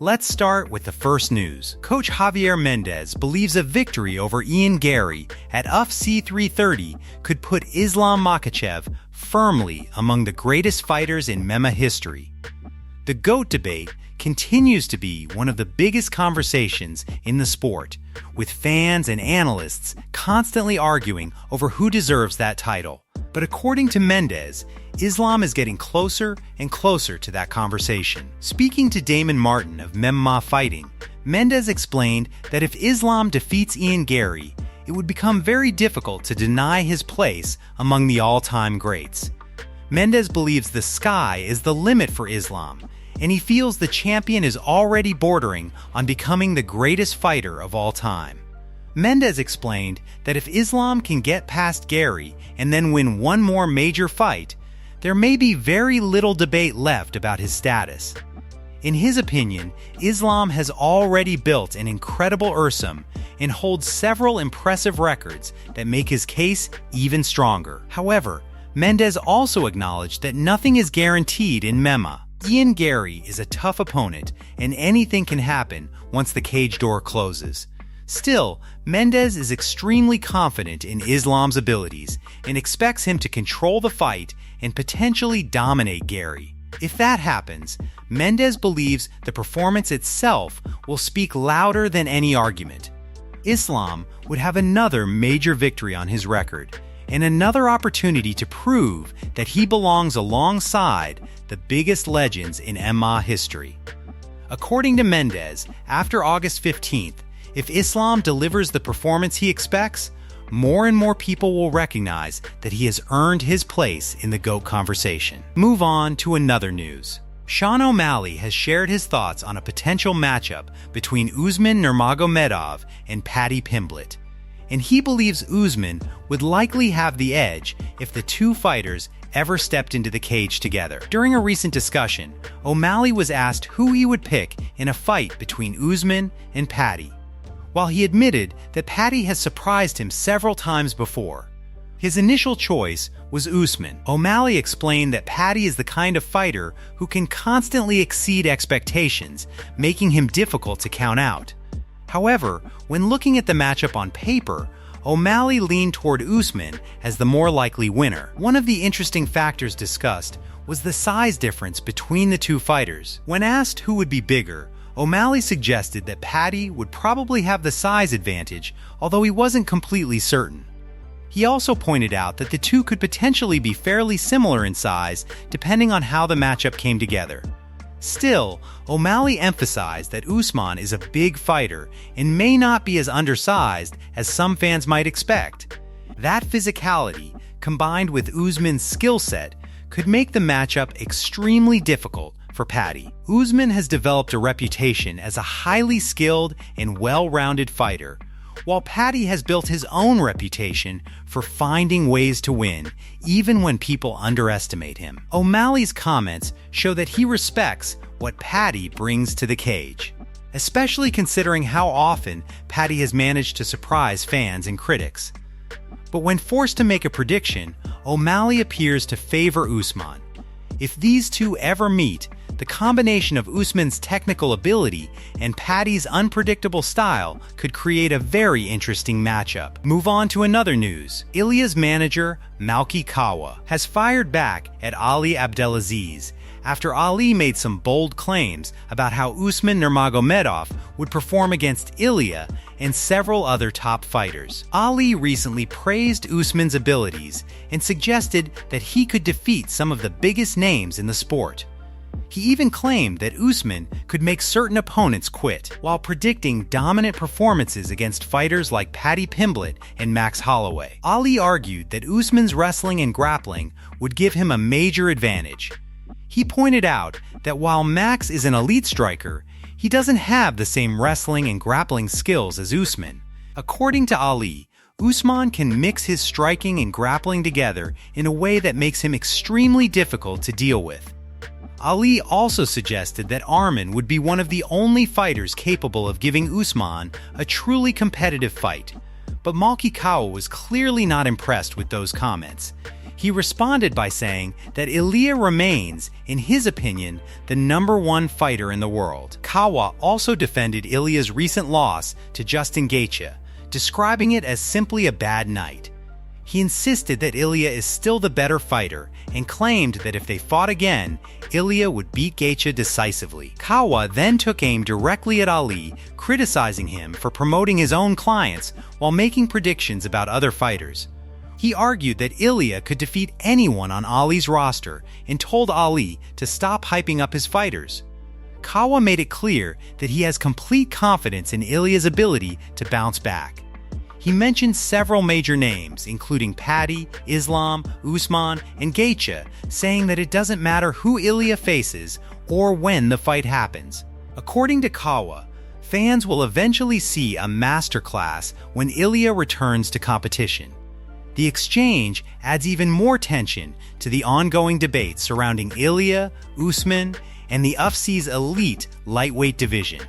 Let's start with the first news. Coach Javier Mendez believes a victory over Ian Garry at UFC 330 could put Islam Makhachev firmly among the greatest fighters in MMA history. The GOAT debate continues to be one of the biggest conversations in the sport, with fans and analysts constantly arguing over who deserves that title. But according to Mendez, Islam is getting closer and closer to that conversation. Speaking to Damon Martin of MMA Fighting, Mendez explained that if Islam defeats Ian Garry, it would become very difficult to deny his place among the all-time greats. Mendez believes the sky is the limit for Islam, and he feels the champion is already bordering on becoming the greatest fighter of all time. Mendez explained that if Islam can get past Garry and then win one more major fight, there may be very little debate left about his status. In his opinion, Islam has already built an incredible Ursum and holds several impressive records that make his case even stronger. However, Mendez also acknowledged that nothing is guaranteed in MMA. Ian Garry is a tough opponent, and anything can happen once the cage door closes. Still, Mendez is extremely confident in Islam's abilities and expects him to control the fight and potentially dominate Garry. If that happens, Mendez believes the performance itself will speak louder than any argument. Islam would have another major victory on his record and another opportunity to prove that he belongs alongside the biggest legends in MMA history. According to Mendez, after August 15th, if Islam delivers the performance he expects, more and more people will recognize that he has earned his place in the GOAT conversation. Move on to another news. Sean O'Malley has shared his thoughts on a potential matchup between Usman Nurmagomedov and Paddy Pimblett, and he believes Usman would likely have the edge if the two fighters ever stepped into the cage together. During a recent discussion, O'Malley was asked who he would pick in a fight between Usman and Paddy. While he admitted that Paddy has surprised him several times before, his initial choice was Usman. O'Malley explained that Paddy is the kind of fighter who can constantly exceed expectations, making him difficult to count out. However, when looking at the matchup on paper, O'Malley leaned toward Usman as the more likely winner. One of the interesting factors discussed was the size difference between the two fighters. When asked who would be bigger, O'Malley suggested that Paddy would probably have the size advantage, although he wasn't completely certain. He also pointed out that the two could potentially be fairly similar in size, depending on how the matchup came together. Still, O'Malley emphasized that Usman is a big fighter and may not be as undersized as some fans might expect. That physicality, combined with Usman's skill set, could make the matchup extremely difficult for Paddy. Usman has developed a reputation as a highly skilled and well-rounded fighter, while Paddy has built his own reputation for finding ways to win, even when people underestimate him. O'Malley's comments show that he respects what Paddy brings to the cage, especially considering how often Paddy has managed to surprise fans and critics. But when forced to make a prediction, O'Malley appears to favor Usman. If these two ever meet, the combination of Usman's technical ability and Paddy's unpredictable style could create a very interesting matchup. Move on to another news. Ilia's manager, Makhachev, has fired back at Ali Abdelaziz after Ali made some bold claims about how Usman Nurmagomedov would perform against Ilia and several other top fighters. Ali recently praised Usman's abilities and suggested that he could defeat some of the biggest names in the sport. He even claimed that Usman could make certain opponents quit, while predicting dominant performances against fighters like Paddy Pimblett and Max Holloway. Ali argued that Usman's wrestling and grappling would give him a major advantage. He pointed out that while Max is an elite striker, he doesn't have the same wrestling and grappling skills as Usman. According to Ali, Usman can mix his striking and grappling together in a way that makes him extremely difficult to deal with. Ali also suggested that Arman would be one of the only fighters capable of giving Usman a truly competitive fight, but Makhachev was clearly not impressed with those comments. He responded by saying that Ilia remains, in his opinion, the #1 fighter in the world. Kawa also defended Ilia's recent loss to Justin Gaethje, describing it as simply a bad night. He insisted that Ilia is still the better fighter and claimed that if they fought again, Ilia would beat Gaethje decisively. Kawa then took aim directly at Ali, criticizing him for promoting his own clients while making predictions about other fighters. He argued that Ilia could defeat anyone on Ali's roster and told Ali to stop hyping up his fighters. Kawa made it clear that he has complete confidence in Ilia's ability to bounce back. He mentioned several major names, including Paddy, Islam, Usman, and Gaethje, saying that it doesn't matter who Ilia faces or when the fight happens. According to Kawa, fans will eventually see a masterclass when Ilia returns to competition. The exchange adds even more tension to the ongoing debate surrounding Ilia, Usman, and the UFC's elite lightweight division.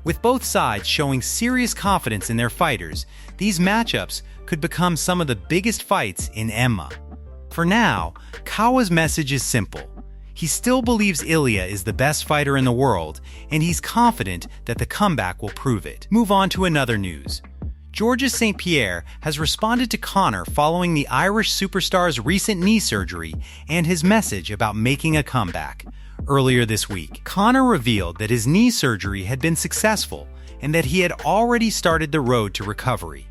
With both sides showing serious confidence in their fighters, these matchups could become some of the biggest fights in MMA. For now, Kawa's message is simple. He still believes Ilia is the best fighter in the world, and he's confident that the comeback will prove it. Move on to another news. Georges St. Pierre has responded to Conor following the Irish superstar's recent knee surgery and his message about making a comeback. Earlier this week, Conor revealed that his knee surgery had been successful and that he had already started the road to recovery.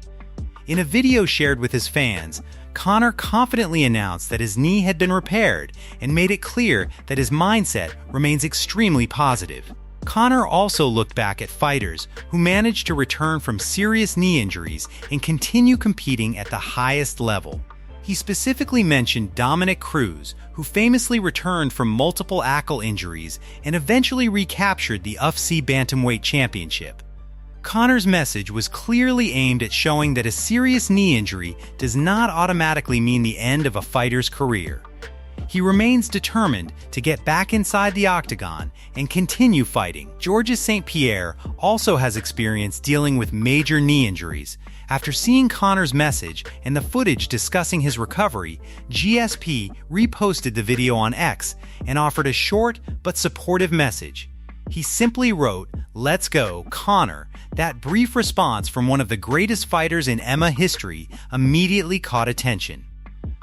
In a video shared with his fans, Conor confidently announced that his knee had been repaired and made it clear that his mindset remains extremely positive. Conor also looked back at fighters who managed to return from serious knee injuries and continue competing at the highest level. He specifically mentioned Dominick Cruz, who famously returned from multiple ankle injuries and eventually recaptured the UFC Bantamweight Championship. Conor's message was clearly aimed at showing that a serious knee injury does not automatically mean the end of a fighter's career. He remains determined to get back inside the octagon and continue fighting. Georges St. Pierre also has experience dealing with major knee injuries. After seeing Conor's message and the footage discussing his recovery, GSP reposted the video on X and offered a short but supportive message. He simply wrote, "Let's go, Conor." That brief response from one of the greatest fighters in MMA history immediately caught attention.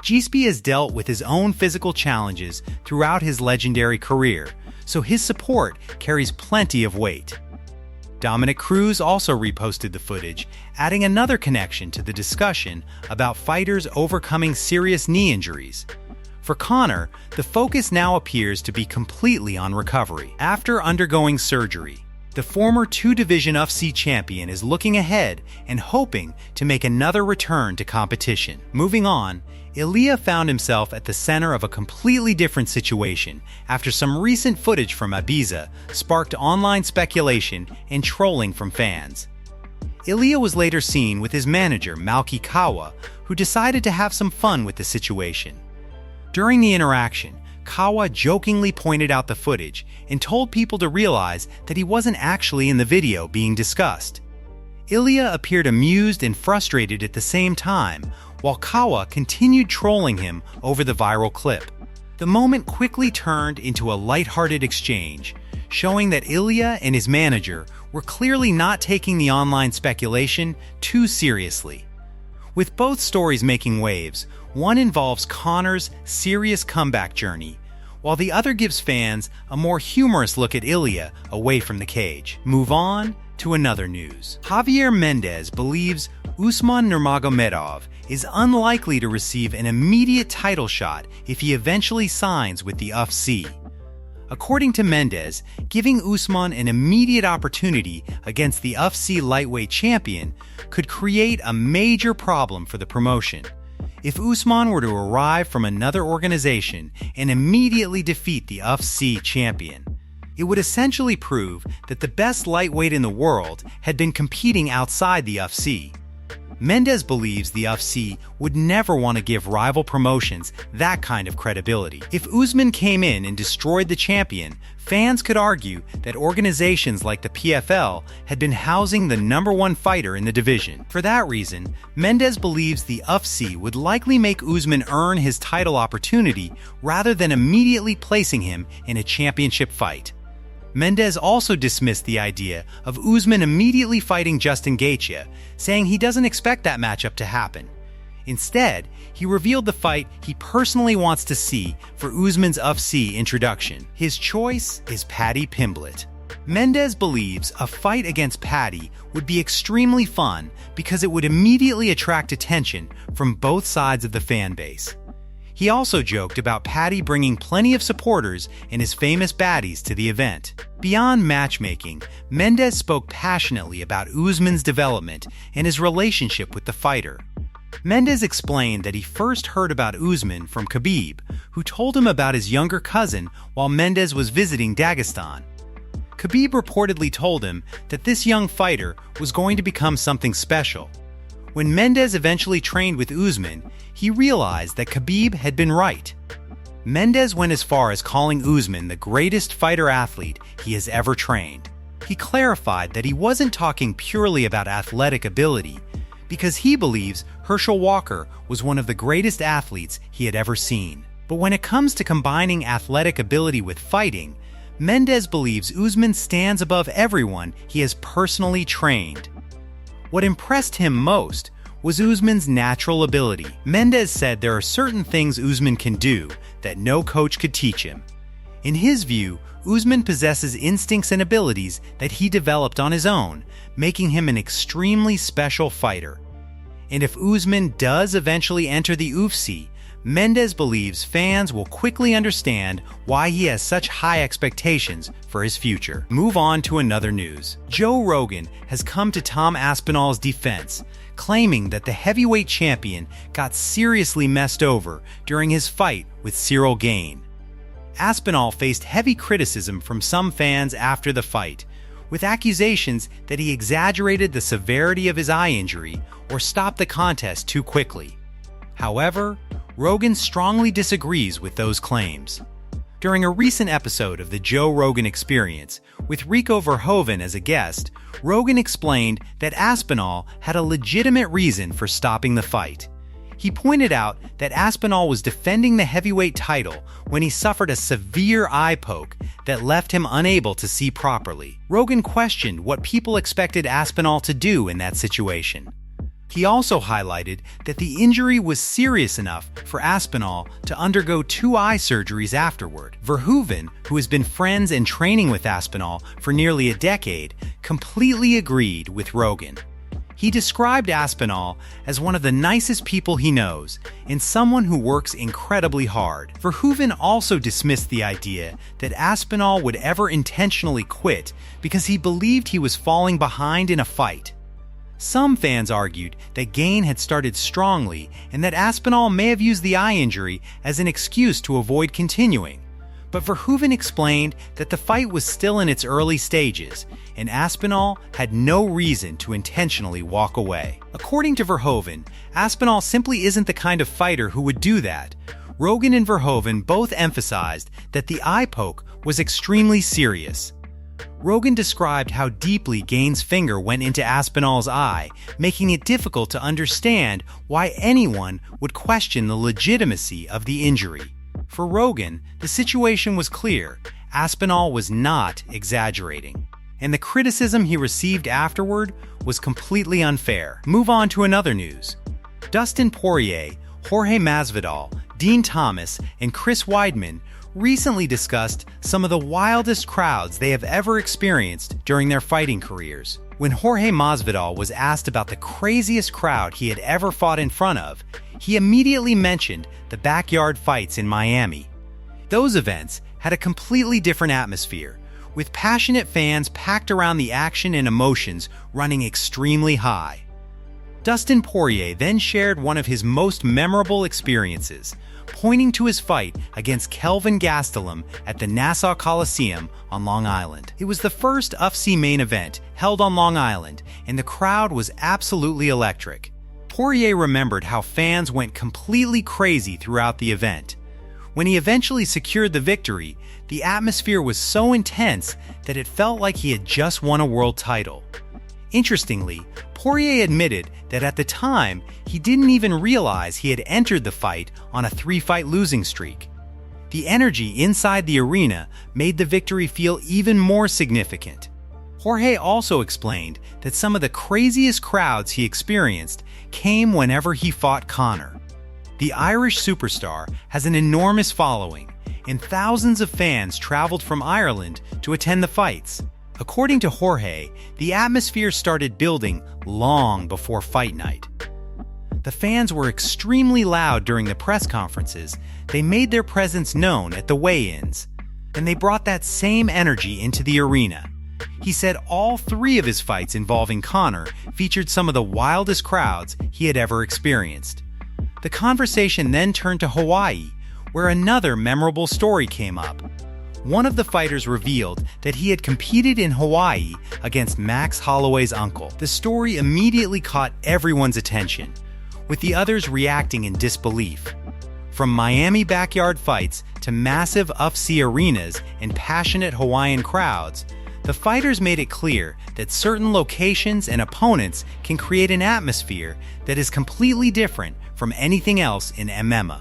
GSP has dealt with his own physical challenges throughout his legendary career, so his support carries plenty of weight. Dominick Cruz also reposted the footage, adding another connection to the discussion about fighters overcoming serious knee injuries. For Conor, the focus now appears to be completely on recovery. After undergoing surgery, the former two-division UFC champion is looking ahead and hoping to make another return to competition. Moving on, Ilia found himself at the center of a completely different situation after some recent footage from Ibiza sparked online speculation and trolling from fans. Ilia was later seen with his manager, Malky Kawa, who decided to have some fun with the situation. During the interaction, Kawa jokingly pointed out the footage and told people to realize that he wasn't actually in the video being discussed. Ilia appeared amused and frustrated at the same time, while Kawa continued trolling him over the viral clip. The moment quickly turned into a lighthearted exchange, showing that Ilia and his manager were clearly not taking the online speculation too seriously. With both stories making waves, one involves Conor's serious comeback journey, while the other gives fans a more humorous look at Ilia away from the cage. Move on to another news. Javier Mendez believes Usman Nurmagomedov is unlikely to receive an immediate title shot if he eventually signs with the UFC. According to Mendez, giving Usman an immediate opportunity against the UFC lightweight champion could create a major problem for the promotion. If Usman were to arrive from another organization and immediately defeat the UFC champion, it would essentially prove that the best lightweight in the world had been competing outside the UFC. Mendes believes the UFC would never want to give rival promotions that kind of credibility. If Usman came in and destroyed the champion, fans could argue that organizations like the PFL had been housing the #1 fighter in the division. For that reason, Mendes believes the UFC would likely make Usman earn his title opportunity rather than immediately placing him in a championship fight. Mendes also dismissed the idea of Usman immediately fighting Justin Gaethje, saying he doesn't expect that matchup to happen. Instead, he revealed the fight he personally wants to see for Usman's UFC introduction. His choice is Paddy Pimblett. Mendes believes a fight against Paddy would be extremely fun because it would immediately attract attention from both sides of the fan base. He also joked about Paddy bringing plenty of supporters and his famous baddies to the event. Beyond matchmaking, Mendes spoke passionately about Usman's development and his relationship with the fighter. Mendes explained that he first heard about Usman from Khabib, who told him about his younger cousin while Mendes was visiting Dagestan. Khabib reportedly told him that this young fighter was going to become something special. When Mendes eventually trained with Usman, he realized that Khabib had been right. Mendes went as far as calling Usman the greatest fighter-athlete he has ever trained. He clarified that he wasn't talking purely about athletic ability, because he believes Herschel Walker was one of the greatest athletes he had ever seen. But when it comes to combining athletic ability with fighting, Mendes believes Usman stands above everyone he has personally trained. What impressed him most was Usman's natural ability. Mendes said there are certain things Usman can do that no coach could teach him. In his view, Usman possesses instincts and abilities that he developed on his own, making him an extremely special fighter. And if Usman does eventually enter the UFC, Mendes believes fans will quickly understand why he has such high expectations for his future. Move on to another news. Joe Rogan has come to Tom Aspinall's defense, claiming that the heavyweight champion got seriously messed over during his fight with Cyril Gane. Aspinall faced heavy criticism from some fans after the fight, with accusations that he exaggerated the severity of his eye injury or stopped the contest too quickly. However, Rogan strongly disagrees with those claims. During a recent episode of the Joe Rogan Experience, with Rico Verhoeven as a guest, Rogan explained that Aspinall had a legitimate reason for stopping the fight. He pointed out that Aspinall was defending the heavyweight title when he suffered a severe eye poke that left him unable to see properly. Rogan questioned what people expected Aspinall to do in that situation. He also highlighted that the injury was serious enough for Aspinall to undergo 2 eye surgeries afterward. Verhoeven, who has been friends and training with Aspinall for nearly a decade, completely agreed with Rogan. He described Aspinall as one of the nicest people he knows and someone who works incredibly hard. Verhoeven also dismissed the idea that Aspinall would ever intentionally quit because he believed he was falling behind in a fight. Some fans argued that Gane had started strongly and that Aspinall may have used the eye injury as an excuse to avoid continuing. But Verhoeven explained that the fight was still in its early stages, and Aspinall had no reason to intentionally walk away. According to Verhoeven, Aspinall simply isn't the kind of fighter who would do that. Rogan and Verhoeven both emphasized that the eye poke was extremely serious. Rogan described how deeply Gane's finger went into Aspinall's eye, making it difficult to understand why anyone would question the legitimacy of the injury. For Rogan, the situation was clear. Aspinall was not exaggerating, and the criticism he received afterward was completely unfair. Move on to another news. Dustin Poirier, Jorge Masvidal, Dean Thomas, and Chris Weidman recently discussed some of the wildest crowds they have ever experienced during their fighting careers. When Jorge Masvidal was asked about the craziest crowd he had ever fought in front of, he immediately mentioned the backyard fights in Miami. Those events had a completely different atmosphere, with passionate fans packed around the action and emotions running extremely high. Dustin Poirier then shared one of his most memorable experiences, pointing to his fight against Kelvin Gastelum at the Nassau Coliseum on Long Island. It was the first UFC main event held on Long Island, and the crowd was absolutely electric. Poirier remembered how fans went completely crazy throughout the event. When he eventually secured the victory, the atmosphere was so intense that it felt like he had just won a world title. Interestingly, Poirier admitted that at the time, he didn't even realize he had entered the fight on a 3-fight losing streak. The energy inside the arena made the victory feel even more significant. Jorge also explained that some of the craziest crowds he experienced came whenever he fought Conor. The Irish superstar has an enormous following, and thousands of fans traveled from Ireland to attend the fights. According to Jorge, the atmosphere started building long before fight night. The fans were extremely loud during the press conferences. They made their presence known at the weigh-ins, and they brought that same energy into the arena. He said all 3 of his fights involving Conor featured some of the wildest crowds he had ever experienced. The conversation then turned to Hawaii, where another memorable story came up. One of the fighters revealed that he had competed in Hawaii against Max Holloway's uncle. The story immediately caught everyone's attention, with the others reacting in disbelief. From Miami backyard fights to massive UFC arenas and passionate Hawaiian crowds, the fighters made it clear that certain locations and opponents can create an atmosphere that is completely different from anything else in MMA.